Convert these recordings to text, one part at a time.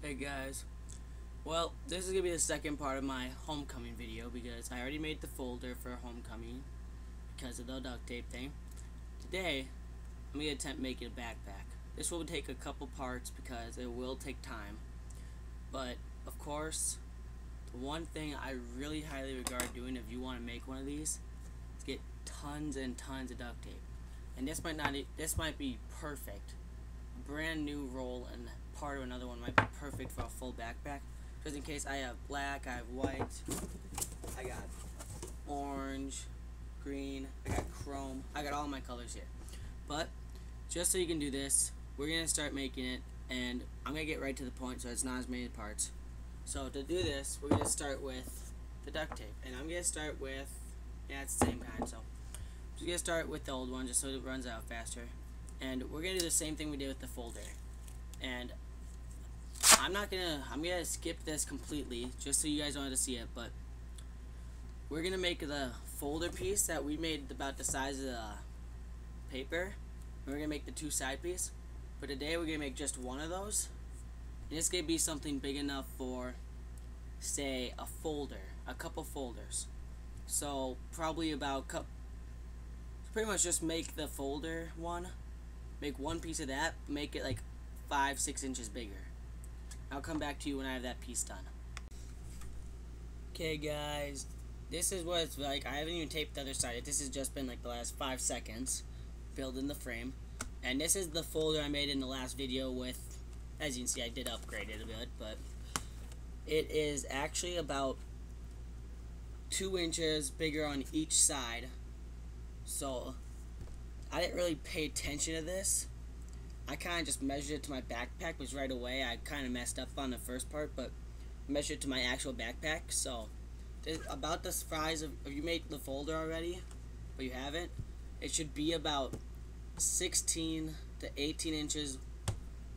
Hey guys, well this is going to be the second part of my homecoming video because I already made the folder for homecoming because of the duct tape thing. Today, I'm going to attempt making a backpack. This will take a couple parts because it will take time, but of course, the one thing I really highly regard doing if you want to make one of these is get tons and tons of duct tape. And this might be perfect. A brand new roll and part of another one might be perfect for a full backpack. Just in case I have black, I have white, I got orange, green, I got chrome, I got all my colors here. But just so you can do this, we're going to start making it, and I'm going to get right to the point so it's not as many parts. So to do this, we're going to start with the duct tape, and I'm going to start with, it's the same kind, so I'm just going to start with the old one just so it runs out faster. And we're going to do the same thing we did with the folder. And I'm gonna skip this completely just so you guys don't have to see it, but we're gonna make the folder piece that we made about the size of the paper. We're gonna make the two side piece. But today we're gonna make just one of those. And it's gonna be something big enough for, say, a folder, a couple folders. So probably about pretty much just make the folder one, make one piece of that, make it like 5-6 inches bigger. I'll come back to you when I have that piece done. Okay guys, this is what it's like. I haven't even taped the other side. This has just been like the last 5 seconds building the frame. And this is the folder I made in the last video with, as you can see, I did upgrade it a bit, but it is actually about 2 inches bigger on each side. So I didn't really pay attention to this. I kind of just measured it to my backpack, which right away I kind of messed up on the first part, but measured it to my actual backpack. So about the size of, if you made the folder already, but you haven't, it should be about 16 to 18 inches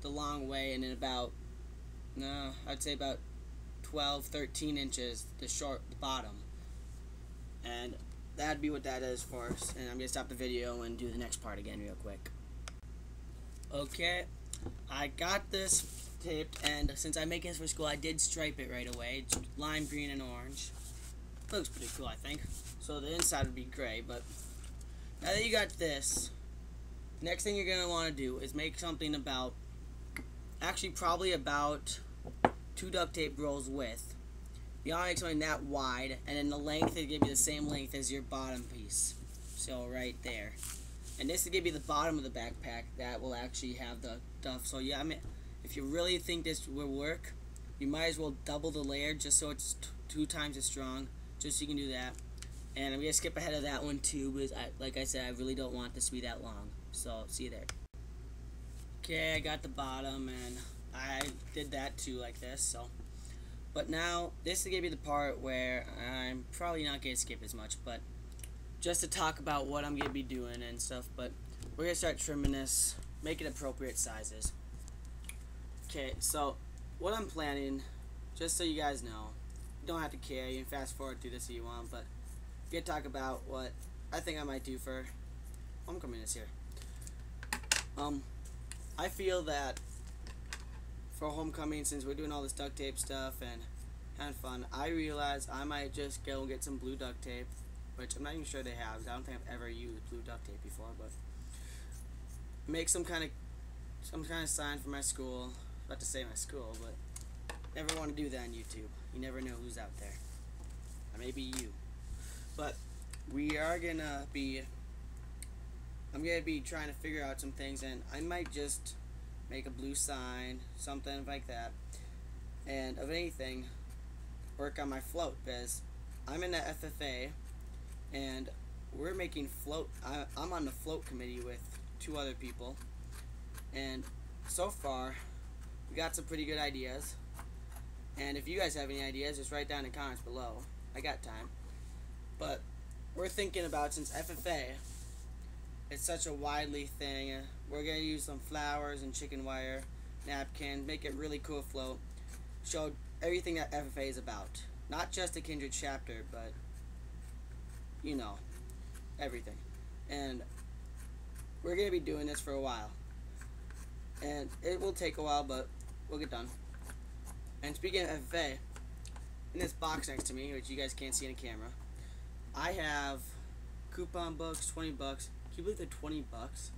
the long way, and then about, I'd say about 12-13 inches the bottom. And that'd be what that is for us. And I'm going to stop the video and do the next part again real quick. Okay, I got this taped, and since I'm making this for school, I did stripe it right away. It's lime green and orange. Looks pretty cool, I think. So the inside would be gray, but now that you got this, next thing you're going to want to do is make something about, actually probably about 2 duct tape rolls width. You want to make something that wide, and then the length will give you the same length as your bottom piece. So right there. And this will give you the bottom of the backpack that will actually have the stuff. So yeah, I mean, if you really think this will work, you might as well double the layer just so it's 2 times as strong, just so you can do that. And I'm going to skip ahead of that one too, because like I said, I really don't want this to be that long. So see you there. Okay, I got the bottom, and I did that too like this. So, but now this is going to be the part where I'm probably not going to skip as much, but just to talk about what I'm going to be doing and stuff, but we're going to start trimming this, make it appropriate sizes. Okay, so what I'm planning, just so you guys know, you don't have to care, you can fast forward through this if you want, but I'm going to talk about what I think I might do for homecoming this year. I feel that for homecoming, since we're doing all this duct tape stuff and having fun, I realize I might just go get some blue duct tape, which I'm not even sure they have, because I don't think I've ever used blue duct tape before, but make some kind of sign for my school. About to say my school, but never want to do that on YouTube. You never know who's out there. Or maybe you. But we are gonna be, I'm gonna be trying to figure out some things, and I might just make a blue sign, something like that, and of anything, work on my float, because I'm in the FFA, and we're making float. I'm on the float committee with 2 other people, and so far we got some pretty good ideas. And if you guys have any ideas, just write down in the comments below. I got time. But we're thinking about, since FFA it's such a widely thing, we're gonna use some flowers and chicken wire, napkin, make it really cool float, show everything that FFA is about, not just the Kindred chapter, but you know, everything. And we're going to be doing this for a while. And it will take a while, but we'll get done. And speaking of FFA, in this box next to me, which you guys can't see in the camera, I have coupon books, 20 bucks. Can you believe they're 20 bucks?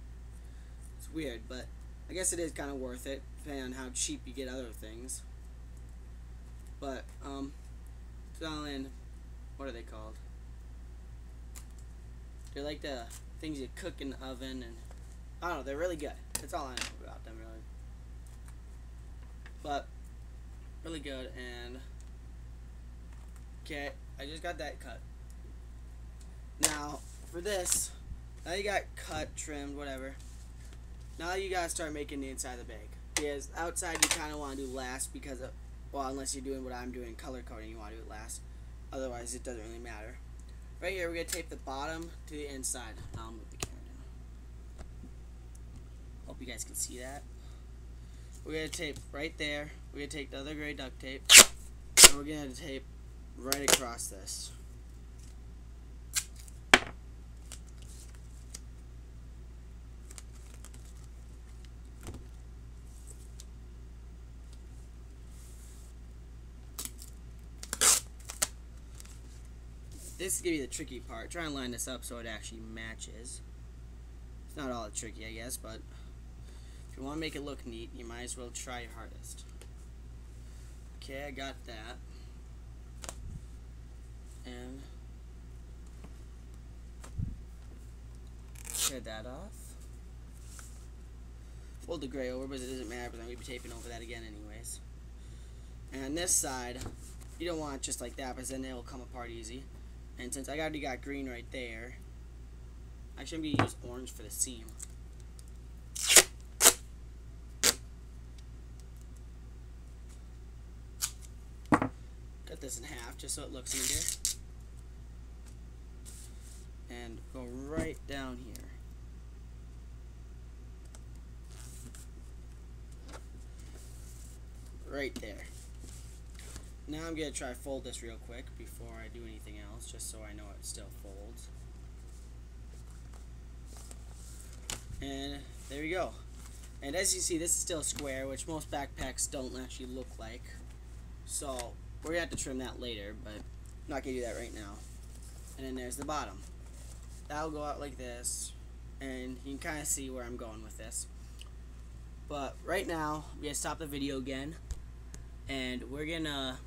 It's weird, but I guess it is kind of worth it, depending on how cheap you get other things. But, selling, what are they called? They're like the things you cook in the oven, and I don't know, they're really good. That's all I know about them, really. But, really good, and okay, I just got that cut. Now, for this, now you got cut, trimmed, whatever. Now you gotta start making the inside of the bag. Because outside you kind of want to do last because of, well, unless you're doing what I'm doing, color coding, you want to do it last. Otherwise, it doesn't really matter. Right here, we're gonna tape the bottom to the inside. I'll move the camera down. Hope you guys can see that. We're gonna tape right there. We're gonna take the other gray duct tape, and we're gonna tape right across this. This is going to be the tricky part. Try and line this up so it actually matches. It's not all that tricky, I guess, but if you want to make it look neat, you might as well try your hardest. Okay, I got that. And tear that off. Fold the gray over, but it doesn't matter because I'm going to be taping over that again anyways. And this side, you don't want it just like that, because then it will come apart easy. And since I already got green right there, actually I'm going to use orange for the seam. Cut this in half just so it looks neater. And go right down here. Right there. Now I'm going to try to fold this real quick before I do anything else, just so I know it still folds. And there we go. And as you see, this is still square, which most backpacks don't actually look like. So we're going to have to trim that later, but I'm not going to do that right now. And then there's the bottom. That'll go out like this, and you can kind of see where I'm going with this. But right now, we're going to stop the video again, and we're gonna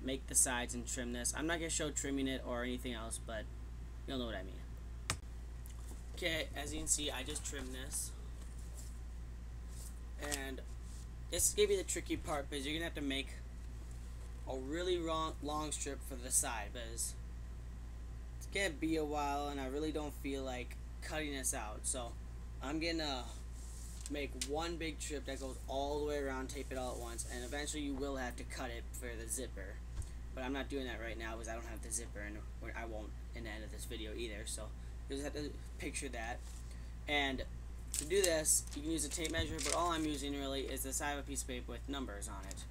make the sides and trim this. I'm not gonna show trimming it or anything else, but you'll know what I mean. Okay, as you can see, I just trimmed this, and this is gonna be the tricky part because you're gonna have to make a really long strip for the side because it's gonna be a while, and I really don't feel like cutting this out. So I'm gonna make one big strip that goes all the way around, tape it all at once, and eventually you will have to cut it for the zipper. But I'm not doing that right now because I don't have the zipper, and I won't in the end of this video either. So you just have to picture that. And to do this, you can use a tape measure, but all I'm using really is the side of a piece of paper with numbers on it.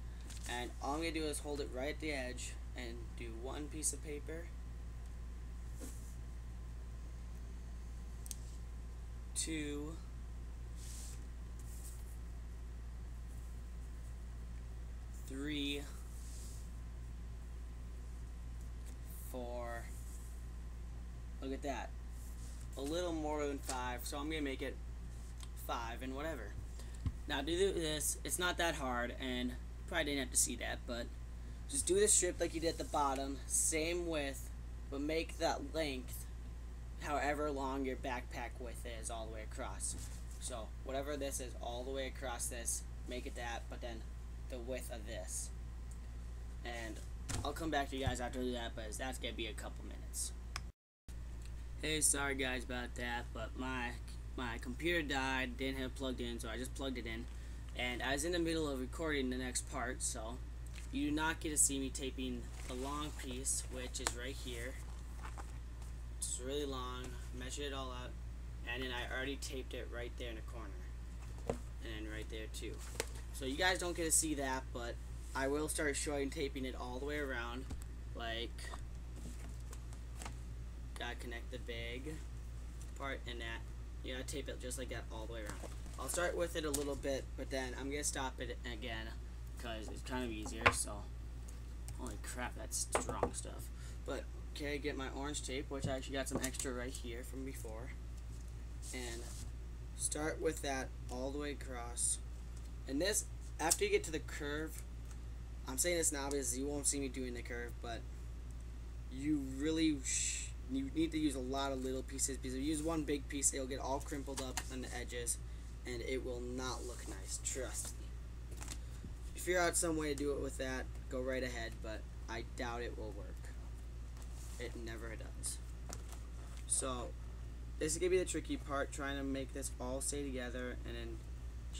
And all I'm going to do is hold it right at the edge and do one piece of paper, 2, 3, 4, look at that, a little more than 5, so I'm going to make it 5 and whatever. Now to do this, it's not that hard, and probably didn't have to see that, but just do the strip like you did at the bottom, same width, but make that length however long your backpack width is all the way across. So whatever this is all the way across this, make it that, but then the width of this. And I'll come back to you guys after that, but that's gonna be a couple minutes. Hey, sorry guys about that, but my computer died, didn't have it plugged in, so I just plugged it in, and I was in the middle of recording the next part, so you do not get to see me taping the long piece, which is right here. It's really long, measured it all out, and then I already taped it right there in the corner, and then right there too. So you guys don't get to see that, but I will start showing taping it all the way around. Like, gotta connect the big part and that. You gotta tape it just like that all the way around. I'll start with it a little bit, but then I'm gonna stop it again because it's kind of easier. So, holy crap, that's strong stuff. But okay, get my orange tape, which I actually got some extra right here from before, and start with that all the way across. And this, after you get to the curve, I'm saying this now because you won't see me doing the curve, but you really you need to use a lot of little pieces, because if you use one big piece, it'll get all crimpled up on the edges, and it will not look nice. Trust me. If you figure out some way to do it with that, go right ahead, but I doubt it will work. It never does. So this is gonna be the tricky part, trying to make this all stay together, and then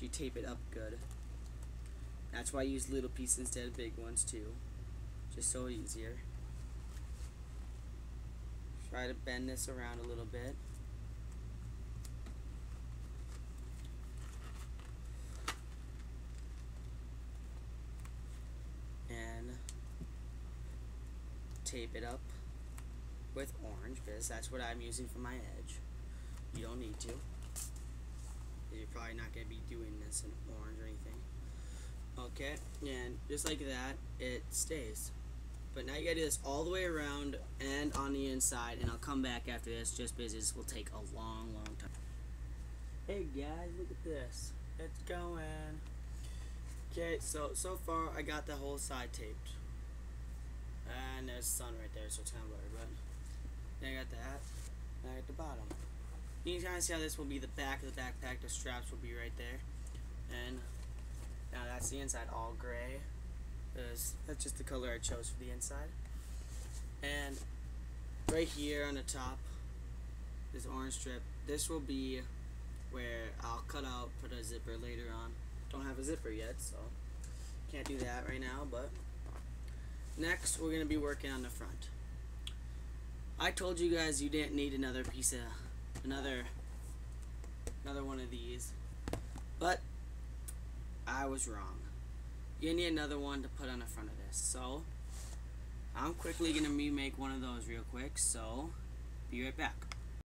you tape it up good. That's why I use little pieces instead of big ones too, just so easier. Try to bend this around a little bit. And tape it up with orange, because that's what I'm using for my edge. You don't need to. You're probably not going to be doing this in orange or anything. Okay, and just like that, it stays. But now you gotta do this all the way around and on the inside, and I'll come back after this just because this will take a long, long time. Hey guys, look at this. It's going. Okay, so far I got the whole side taped. And there's sun right there, so it's kind of blurry, but then I got that, and I got the bottom. You can kind of see how this will be the back of the backpack. The straps will be right there. And now that's the inside, all gray. That's just the color I chose for the inside. And right here on the top, this orange strip, this will be where I'll cut out, put a zipper later on. Don't have a zipper yet, so can't do that right now, but next we're going to be working on the front. I told you guys you didn't need another piece of, another one of these, but I was wrong. You need another one to put on the front of this. So I'm quickly gonna remake one of those real quick, so be right back.